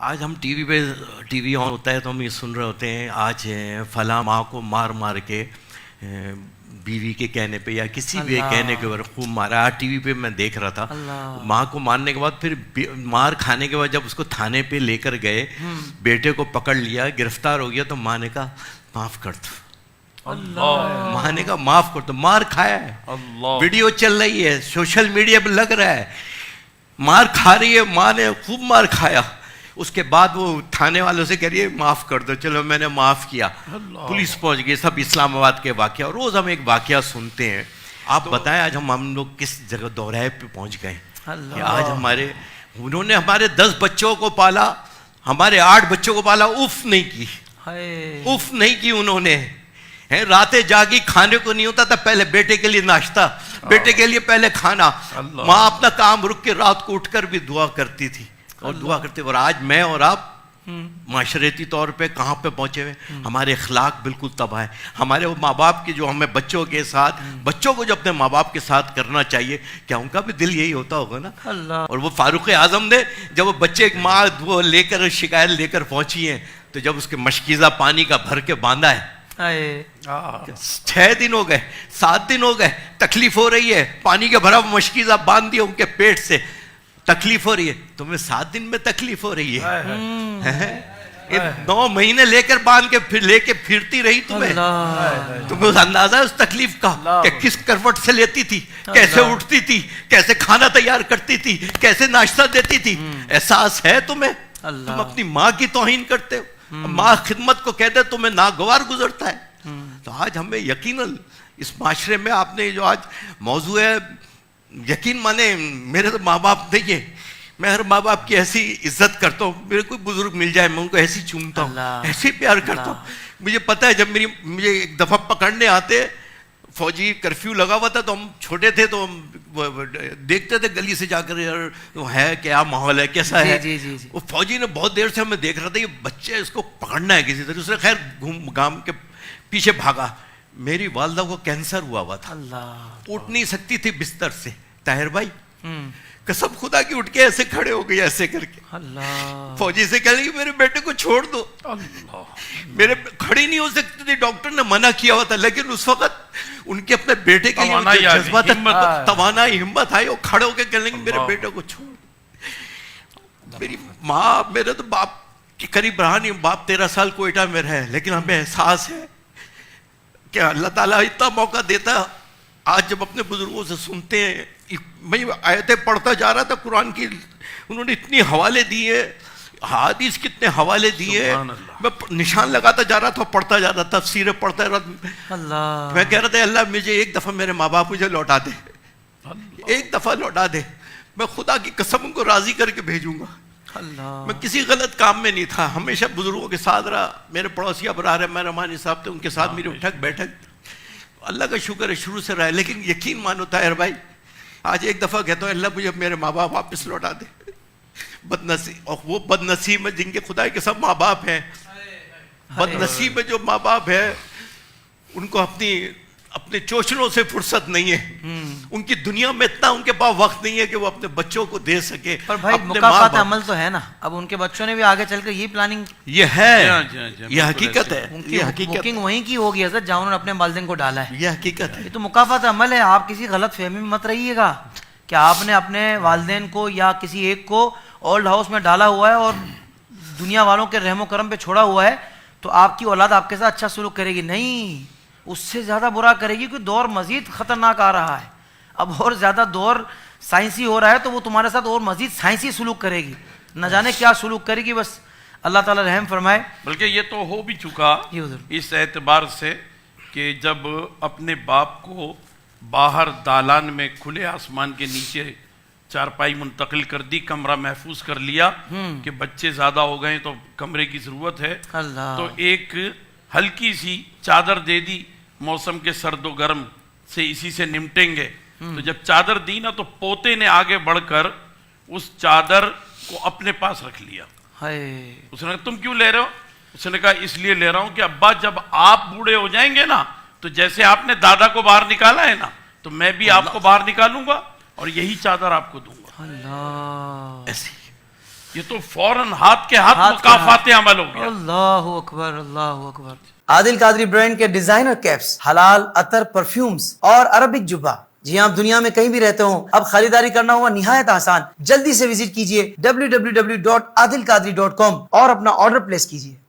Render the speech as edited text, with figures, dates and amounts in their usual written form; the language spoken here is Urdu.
آج ہم ٹی وی آن ہوتا ہے تو ہم یہ سن رہے ہوتے ہیں آج فلاں ماں کو مار مار کے بیوی کے کہنے پہ یا کسی بھی کہنے کے اوپر خوب مارا. آج ٹی وی پہ میں دیکھ رہا تھا ماں کو مارنے کے بعد پھر مار کھانے کے بعد جب اس کو تھانے پہ لے کر گئے, بیٹے کو پکڑ لیا, گرفتار ہو گیا تو ماں نے کہا معاف کر دو. ماں نے کہا معاف کر دو. مار کھایا ہے, ویڈیو چل رہی ہے, سوشل میڈیا پہ لگ رہا ہے, مار کھا رہی ہے, ماں نے خوب مار کھایا. اس کے بعد وہ تھانے والوں سے کہہ رہی ہے معاف کر دو. چلو میں نے معاف کیا. پولیس پہنچ گئی. سب اسلام آباد کے واقعہ. روز ہم ایک واقعہ سنتے ہیں. آپ بتائیں آج ہم لوگ کس جگہ دوراہے پہ پہنچ گئے کہ آج انہوں نے ہمارے 10 بچوں کو پالا, ہمارے 8 بچوں کو پالا, اف نہیں کی, اف نہیں کی انہوں نے. راتیں جاگی, کھانے کو نہیں ہوتا تھا, پہلے بیٹے کے لیے ناشتہ, بیٹے کے لیے پہلے کھانا. ماں اپنا کام رک کے رات کو اٹھ کر بھی دعا کرتی تھی اور دعا کرتے. اور آج میں اور آپ معاشرتی طور پہ کہاں پہ پہنچے ہوئے. ہمارے اخلاق بالکل تباہ ہے. ہمارے وہ ماں باپ کے جو ہمیں بچوں کے ساتھ, بچوں کو جو اپنے ماں باپ کے ساتھ کرنا چاہیے, کیا ان کا بھی دل یہی ہوتا ہوگا نا. اور وہ فاروق اعظم نے جب وہ بچے ایک ماں وہ لے کر شکایت لے کر پہنچی ہیں تو جب اس کے مشکیزہ پانی کا بھر کے باندھا ہے, 6 دن ہو گئے, 7 دن ہو گئے, تکلیف ہو رہی ہے, پانی کے بھرا مشکیزہ باندھ دیا ان کے پیٹ سے, تکلیف ہو رہی ہے. تمہیں 7 دن میں تکلیف ہو رہی ہے, 9 مہینے لے کر باندھ کے پھر لے کے پھرتی رہی. تمہیں اندازہ ہے اس تکلیف کا کہ کس کروٹ سے لیتی تھی, کیسے اٹھتی تھی, کیسے کھانا تیار کرتی تھی, کیسے ناشتہ دیتی تھی. احساس ہے تمہیں؟ تم اپنی ماں کی توہین کرتے ہو. ماں خدمت کو کہتے تمہیں ناگوار گزرتا ہے. تو آج ہمیں یقیناً اس معاشرے میں آپ نے جو آج موضوع ہے, یقین مانے میرے تو ماں باپ دیکھیے, میں ہر ماں باپ کی ایسی عزت کرتا ہوں. میرے کوئی بزرگ مل جائے میں ان کو ایسی چومتا ہوں, ایسی پیار کرتا ہوں. مجھے پتا ہے جب مجھے ایک دفعہ پکڑنے آتے, فوجی کرفیو لگا ہوا تھا تو ہم چھوٹے تھے تو ہم دیکھتے تھے گلی سے جا کر ہے کیا ماحول ہے, کیسا ہے. وہ فوجی نے بہت دیر سے ہمیں دیکھ رہا تھا یہ بچے اس کو پکڑنا ہے کسی طرح. اس نے خیر گھوم گام کے پیچھے بھاگا. میری والدہ کو کینسر ہوا تھا, اٹھ نہیں سکتی تھی بستر سے. طاہر بھائی قسم خدا کی اٹھ کے ایسے کھڑے ہو گئے ایسے کر کے. فوجی سے کہنے کہ میرے بیٹے کو چھوڑ دو. میرے کھڑی نہیں ہو سکتی تھی, ڈاکٹر نے منع کیا ہوا تھا, لیکن اس وقت ان کے اپنے بیٹے کے لیے جذبات توانائی ہمت آئی, وہ کھڑے ہو کے کہنے کہ میرے بیٹے کو چھوڑ. میری ماں میرے تو باپ کے قریب رہا نہیں, باپ 13 سال کوئٹہ میں رہے, لیکن ہمیں احساس ہے کہ اللہ تعالیٰ اتنا موقع دیتا. آج جب اپنے بزرگوں سے سنتے ہیں, میں آیتیں پڑھتا جا رہا تھا قرآن کی, انہوں نے اتنی حوالے دیے, حدیث کتنے حوالے دیے, میں نشان لگاتا جا رہا تھا, پڑھتا جا رہا تھا, تفسیریں پڑھتا جا رہا. میں کہہ رہا تھا اللہ مجھے ایک دفعہ میرے ماں باپ مجھے لوٹا دے, ایک دفعہ لوٹا دے, میں خدا کی قسم ان کو راضی کر کے بھیجوں گا. میں کسی غلط کام میں نہیں تھا, ہمیشہ بزرگوں کے ساتھ رہا. میرے پڑوسی ابرار رحمان رحمانی صاحب تھے, ان کے ساتھ میری اٹھک بیٹھک اللہ کا شکر ہے شروع سے رہا ہے. لیکن یقین مانو طاہر بھائی, آج ایک دفعہ کہتا ہوں اللہ مجھے میرے ماں باپ واپس لوٹا دے. بد نصیب, اور وہ بد نصیب ہے جن کے خدا کے سب ماں باپ ہیں. بد نصیب ہے جو ماں باپ ہے ان کو اپنے چوچلوں سے فرصت نہیں ہے. ان کی دنیا میں اتنا ان کے پاس وقت نہیں ہے کہ وہ اپنے بچوں کو دے سکے. پر بھائی مکافات عمل تو ہے نا, اب ان کے بچوں نے بھی آگے چل کر یہ پلاننگ, یہ ہے, یہ حقیقت ہے, یہ حقیقت بکنگ وہیں کی ہوگی حضرت جہاں انہوں نے اپنے والدین کو ڈالا ہے. یہ حقیقت ہے, یہ تو مکافات عمل ہے. آپ کسی غلط فہمی میں مت رہیے گا کہ آپ نے اپنے والدین کو یا کسی ایک کو اولڈ ہاؤس میں ڈالا ہوا ہے اور دنیا والوں کے رحم و کرم پہ چھوڑا ہوا ہے تو آپ کی اولاد آپ کے ساتھ اچھا سلوک کرے گی. نہیں, اس سے زیادہ برا کرے گی, کہ دور مزید خطرناک آ رہا ہے. اب اور زیادہ دور سائنسی ہو رہا ہے تو وہ تمہارے ساتھ اور مزید سائنسی سلوک کرے گی, نہ جانے کیا سلوک کرے گی. بس اللہ تعالیٰ رحم فرمائے. بلکہ یہ تو ہو بھی چکا اس اعتبار سے کہ جب اپنے باپ کو باہر دالان میں کھلے آسمان کے نیچے چارپائی منتقل کر دی, کمرہ محفوظ کر لیا کہ بچے زیادہ ہو گئے تو کمرے کی ضرورت ہے, تو ایک ہلکی سی چادر دے دی, موسم کے سرد و گرم سے اسی سے نمٹیں گے. تو جب چادر دی نا تو پوتے نے آگے بڑھ کر اس چادر کو اپنے پاس رکھ لیا. اس نے کہا تم کیوں لے رہے ہو؟ اس نے کہا اس لیے لے رہا ہوں کہ ابا جب آپ بوڑھے ہو جائیں گے نا تو جیسے آپ نے دادا کو باہر نکالا ہے نا تو میں بھی آپ کو باہر نکالوں گا اور یہی چادر آپ کو دوں گا. اللہ, ایسی یہ تو فوراً ہاتھ کے ہاتھ مکافات عمل ہو گیا. اللہ اکبر، اللہ اکبر. عادل قادری برانڈ کے ڈیزائنر کیپس، حلال عطر، پرفیومز اور عربک جبہ. جی آپ دنیا میں کہیں بھی رہتے ہوں، اب خریداری کرنا ہوا نہایت آسان. جلدی سے وزٹ کیجئے www.adilqadri.com اور اپنا آرڈر پلیس کیجئے.